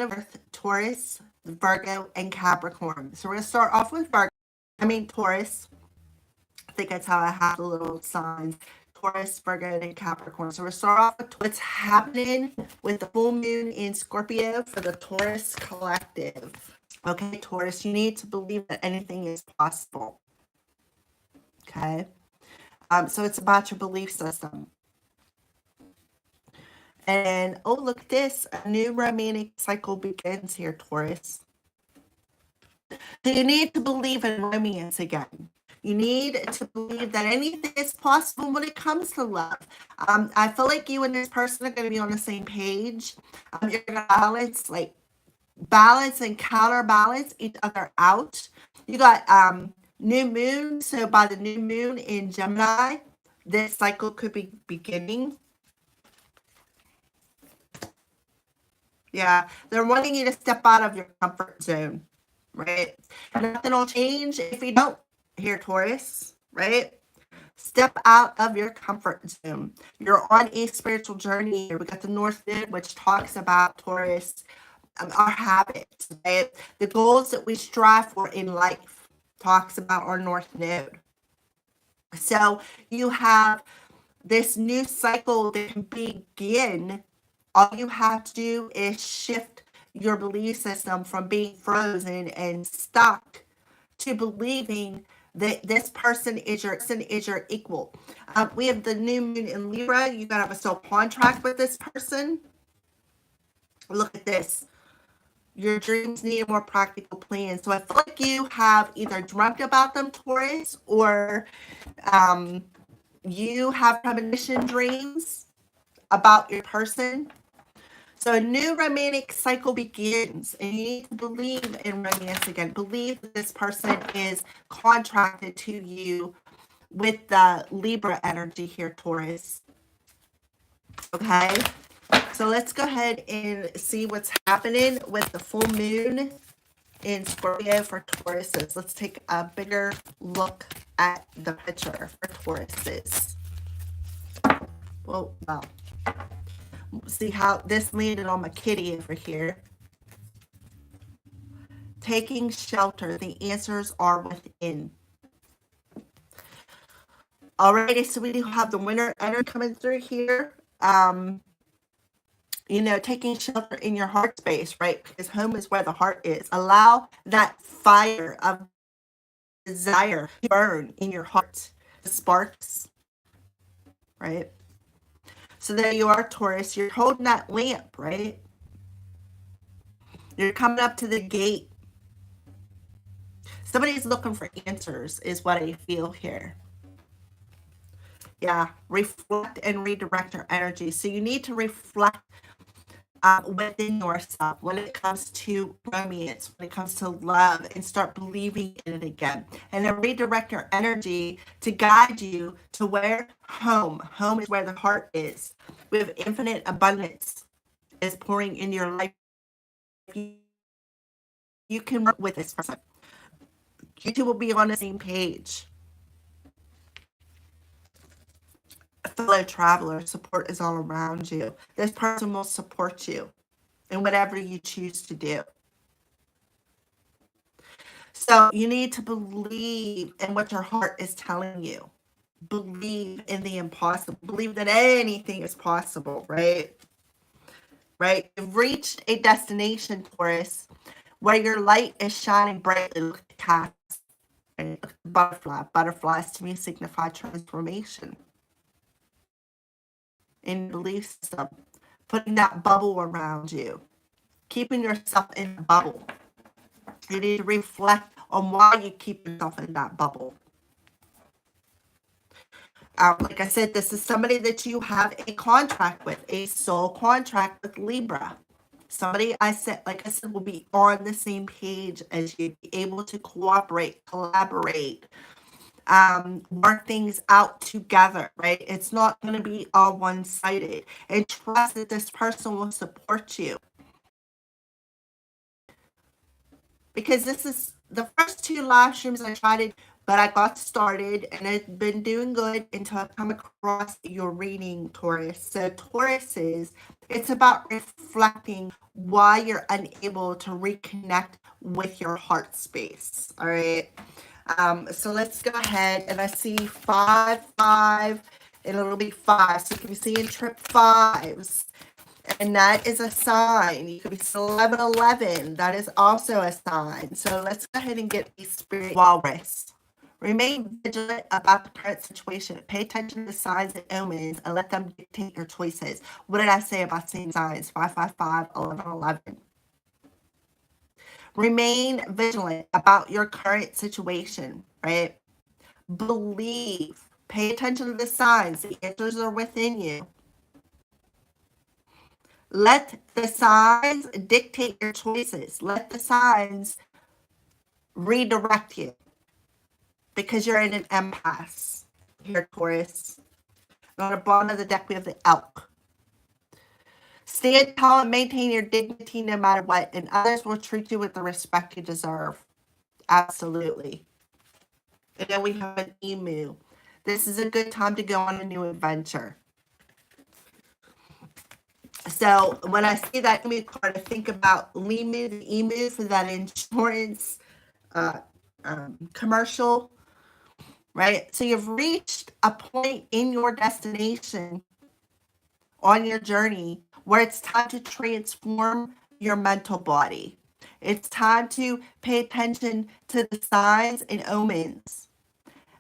of Earth, Taurus, Virgo, and Capricorn. So we're going to start off with Taurus. I think that's how I have the little signs. Taurus, Virgo, and Capricorn. So we'll start off with what's happening with the full moon in Scorpio for the Taurus collective. Okay, Taurus, you need to believe that anything is possible. Okay. So it's about your belief system. And oh, look at this. A new romantic cycle begins here, Taurus. So you need to believe in romance again. You need to believe that anything is possible when it comes to love. I feel like you and this person are going to be on the same page. You're going to balance and counterbalance each other out. You got new moon. So by the new moon in Gemini, this cycle could be beginning. Yeah, they're wanting you to step out of your comfort zone, right? Nothing will change if you don't, here, Taurus, right? Step out of your comfort zone. You're on a spiritual journey here. We got the North Node, which talks about Taurus, our habits, right? The goals that we strive for in life talks about our North Node. So you have this new cycle that can begin. All you have to do is shift your belief system from being frozen and stuck to believing that this person is your equal. We have the new moon in Libra. You gotta have a soul contract with this person. Look at this. Your dreams need a more practical plan. So I feel like you have either dreamt about them, Taurus, or you have premonition dreams about your person. So a new romantic cycle begins, and you need to believe in romance again. Believe that this person is contracted to you with the Libra energy here, Taurus. Okay, so let's go ahead and see what's happening with the full moon in Scorpio for Tauruses. Let's take a bigger look at the picture for Tauruses. Well, see how this landed on my kitty over here. Taking shelter. The answers are within. Alrighty, so we do have the winter energy coming through here. Taking shelter in your heart space, right? Because home is where the heart is. Allow that fire of desire to burn in your heart. The sparks, right? So there you are, Taurus. You're holding that lamp, right? You're coming up to the gate. Somebody's looking for answers, is what I feel here. Yeah, reflect and redirect your energy. So you need to reflect within yourself when it comes to romance, when it comes to love, and start believing in it again. And then redirect your energy to guide you to where home is where the heart is. We have infinite abundance is pouring in your life. You can work with this person. You two will be on the same page. Fellow traveler, support is all around you. This person will support you in whatever you choose to do. So you need to believe in what your heart is telling you. Believe in the impossible. Believe that anything is possible, right? Right? You've reached a destination, Taurus, where your light is shining brightly. Look at the cat. Butterfly. Butterflies to me signify transformation in belief system, putting that bubble around you, keeping yourself in a bubble. You need to reflect on why you keep yourself in that bubble. Like I said, this is somebody that you have a contract with, a soul contract with Libra. Somebody like I said, will be on the same page as you, be able to cooperate, collaborate, work things out together, right? It's not going to be all one-sided. And trust that this person will support you. Because this is the first two live streams I tried but I got started and it's been doing good until I come across your reading, Taurus. So Tauruses, it's about reflecting why you're unable to reconnect with your heart space. All right. So let's go ahead, and I see 5, 5, and it'll be 5. So you can be seeing trip 5s, and that is a sign. You could be seeing 11, 11. That is also a sign. So let's go ahead and get a spirit walrus. Remain vigilant about the current situation. Pay attention to the signs and omens and let them dictate your choices. What did I say about seeing signs? 5, 5, 5, 11, 11. Remain vigilant about your current situation, right? Believe. Pay attention to the signs. The answers are within you. Let the signs dictate your choices. Let the signs redirect you because you're in an impasse here, Taurus. On the bottom of the deck, we have the elk. Stand tall and maintain your dignity no matter what, and others will treat you with the respect you deserve. Absolutely. And then we have an emu. This is a good time to go on a new adventure. So when I see that emu card, I think about Limu, the emu for that insurance commercial, right? So you've reached a point in your destination on your journey where it's time to transform your mental body. It's time to pay attention to the signs and omens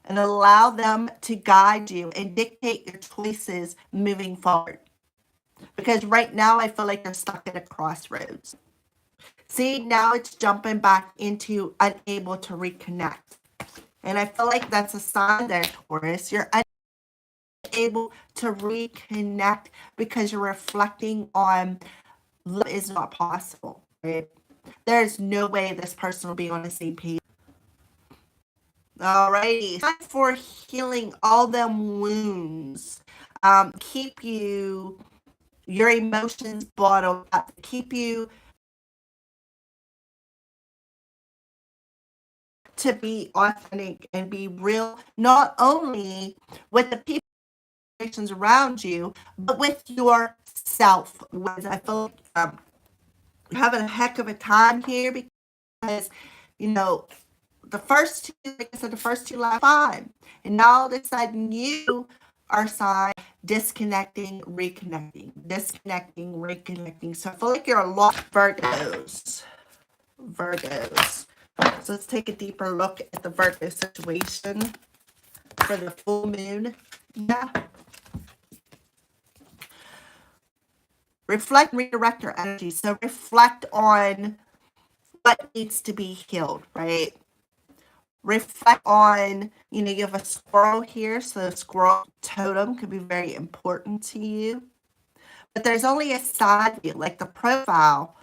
and allow them to guide you and dictate your choices moving forward. Because right now I feel like you're stuck at a crossroads. See, now it's jumping back into unable to reconnect. And I feel like that's a sign there, Taurus. You're unable to reconnect because you're reflecting on love is not possible, right? There's no way this person will be on the same page. Alrighty, time for healing all them wounds. Keep your emotions bottled up. Keep you to be authentic and be real, not only with the people around you, but with yourself. I feel like you're having a heck of a time here because, you know, the first two, like I said, the first two last fine. And now all of a sudden you are disconnecting, reconnecting, disconnecting, reconnecting. So I feel like you're a lot of Virgos. So let's take a deeper look at the Virgo situation for the full moon. Yeah. Reflect and redirect your energy. So reflect on what needs to be healed, right? Reflect on, you have a squirrel here. So the squirrel totem could be very important to you. But there's only a side view, like the profile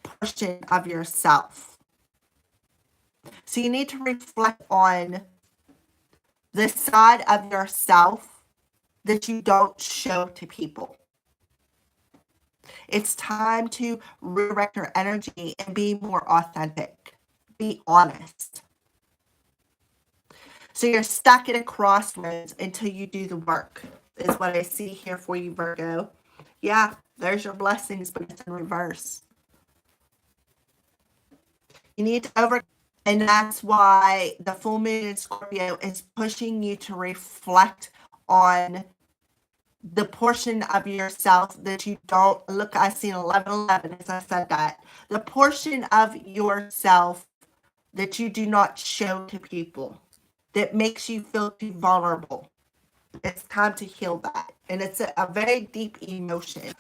portion of yourself. So you need to reflect on the side of yourself that you don't show to people. It's time to redirect your energy and be more authentic. Be honest. So you're stuck at a crossroads until you do the work, is what I see here for you, Virgo. Yeah, there's your blessings, but it's in reverse. You need to overcome. And that's why the full moon in Scorpio is pushing you to reflect on the portion of yourself that you don't look. I see 1111 as I said that. The portion of yourself that you do not show to people, that makes you feel too vulnerable. It's time to heal that. And it's a very deep emotion.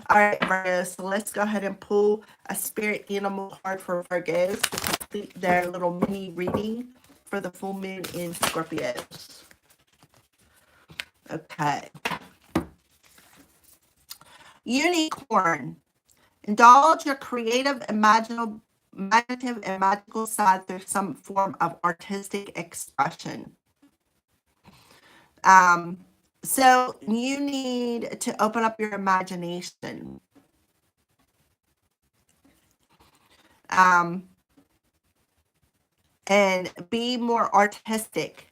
All right, Virgos, so let's go ahead and pull a spirit animal card for Virgos to complete their little mini reading for the full moon in Scorpio. Okay. Unicorn. Indulge your creative, imaginative, and magical side through some form of artistic expression. So you need to open up your imagination. and be more artistic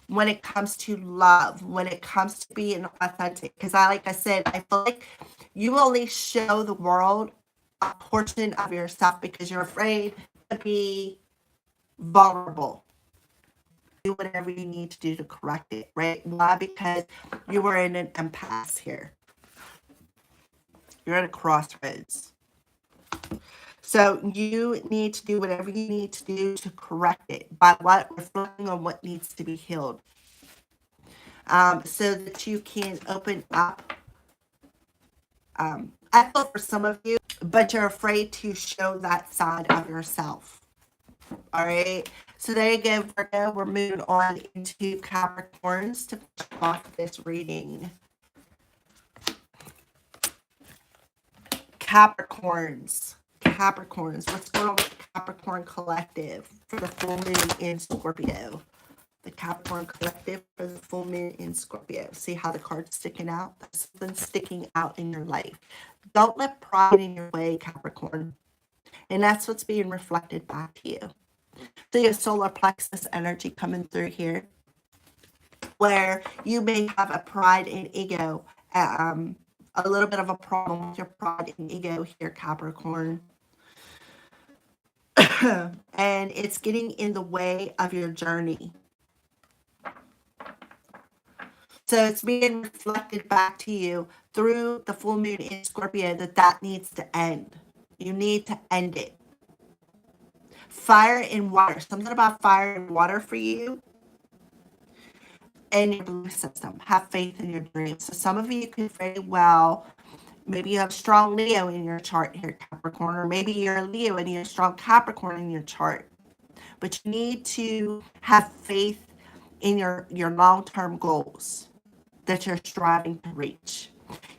when it comes to love, when it comes to being authentic. Because like I said, I feel like you only show the world a portion of yourself because you're afraid to be vulnerable. Do whatever you need to do to correct it, right? Why? Because you were in an impasse here. You're at a crossroads. So you need to do whatever you need to do to correct it by what? Reflecting on what needs to be healed. So that you can open up. I feel for some of you, but you're afraid to show that side of yourself. All right. So there you go, Virgo. We're moving on into Capricorns to finish off this reading. Capricorns. What's going on with the Capricorn Collective for the full moon in Scorpio? The Capricorn Collective for the full moon in Scorpio. See how the card's sticking out? There's something sticking out in your life. Don't let pride in your way, Capricorn. And that's what's being reflected back to you. So you have solar plexus energy coming through here, where you may have a pride and ego, a little bit of a problem with your pride and ego here, Capricorn. And it's getting in the way of your journey. So it's being reflected back to you through the full moon in Scorpio that needs to end. You need to end it. Fire and water. Something about fire and water for you and your belief system. Have faith in your dreams. So some of you could very well, maybe you have strong Leo in your chart here, Capricorn, or maybe you're a Leo and you have strong Capricorn in your chart. But you need to have faith in your long-term goals that you're striving to reach.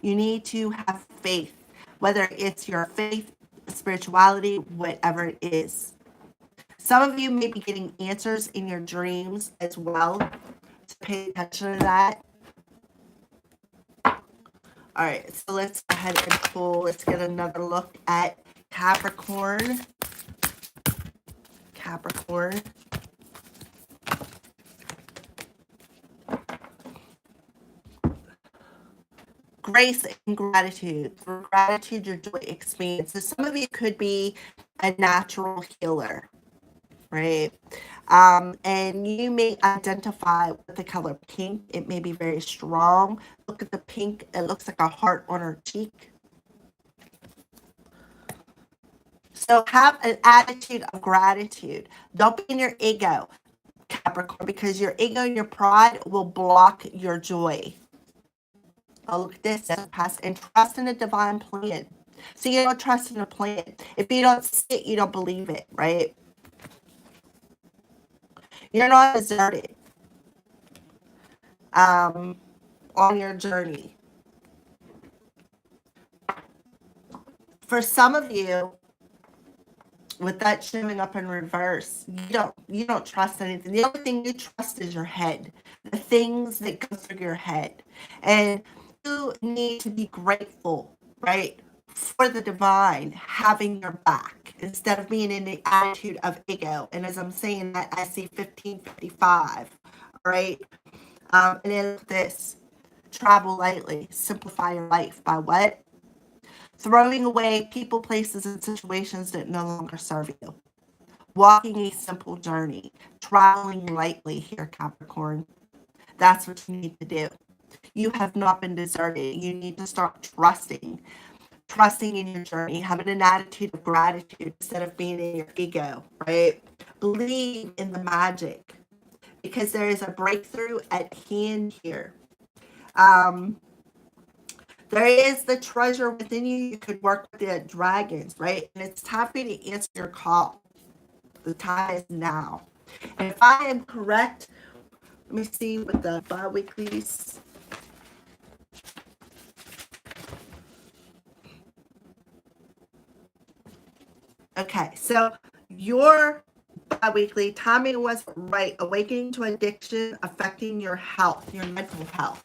You need to have faith, whether it's your faith, spirituality, whatever it is. Some of you may be getting answers in your dreams as well. So pay attention to that. All right, so let's go ahead and pull. Let's get another look at Capricorn. Grace and gratitude. Through gratitude, your joy expands. So some of you could be a natural healer, right? And you may identify with the color pink. It may be very strong. Look at the pink. It looks like a heart on her cheek. So have an attitude of gratitude. Don't be in your ego, Capricorn, because your ego and your pride will block your joy. Oh, look at this. And trust in a divine plan. So you don't trust in a plan. If you don't see it, you don't believe it, right? You're not deserted on your journey. For some of you, with that showing up in reverse, you don't trust anything. The only thing you trust is your head, the things that go through your head. And you need to be grateful, right, for the divine having your back instead of being in the attitude of ego. And as I'm saying that, I see 1555, all right? And then this, travel lightly, simplify your life by what? Throwing away people, places, and situations that no longer serve you. Walking a simple journey. Traveling lightly here, Capricorn. That's what you need to do. You have not been deserted. You need to start trusting in your journey, having an attitude of gratitude instead of being in your ego, right? Believe in the magic because there is a breakthrough at hand here. There is the treasure within you. You could work with the dragons, right? And it's time for you to answer your call. The time is now. And if I am correct, let me see with the bi-weeklies. Okay, so your bi-weekly timing was right. Awakening to addiction, affecting your health, your mental health.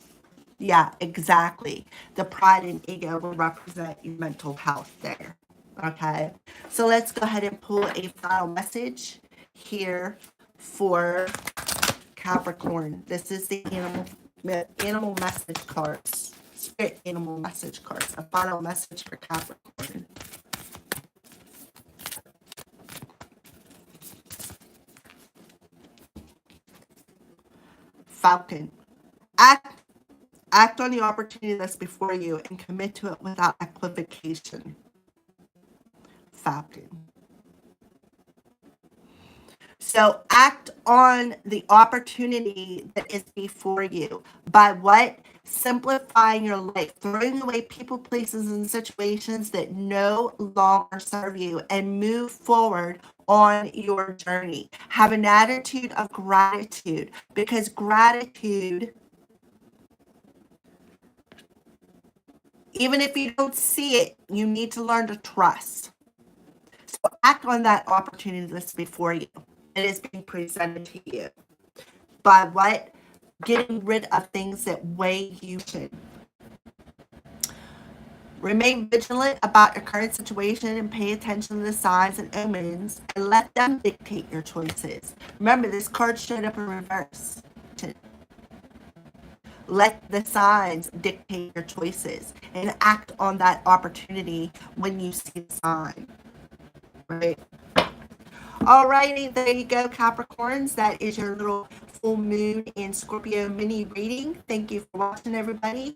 Yeah, exactly. The pride and ego will represent your mental health there. Okay, so let's go ahead and pull a final message here for Capricorn. This is the animal message cards. Spirit animal message cards. A final message for Capricorn. Falcon. Act on the opportunity that's before you and commit to it without equivocation. Falcon. So act on the opportunity that is before you. By what? Simplifying your life, throwing away people, places, and situations that no longer serve you, and move forward on your journey. Have an attitude of gratitude, because gratitude, even if you don't see it, you need to learn to trust. So act on that opportunity that's before you. It is being presented to you. By what? Getting rid of things that weigh you down. Remain vigilant about your current situation and pay attention to the signs and omens and let them dictate your choices. Remember, this card showed up in reverse. Let the signs dictate your choices and act on that opportunity when you see the sign. Right? Alrighty, there you go, Capricorns. That is your little full moon in Scorpio mini reading. Thank you for watching, everybody.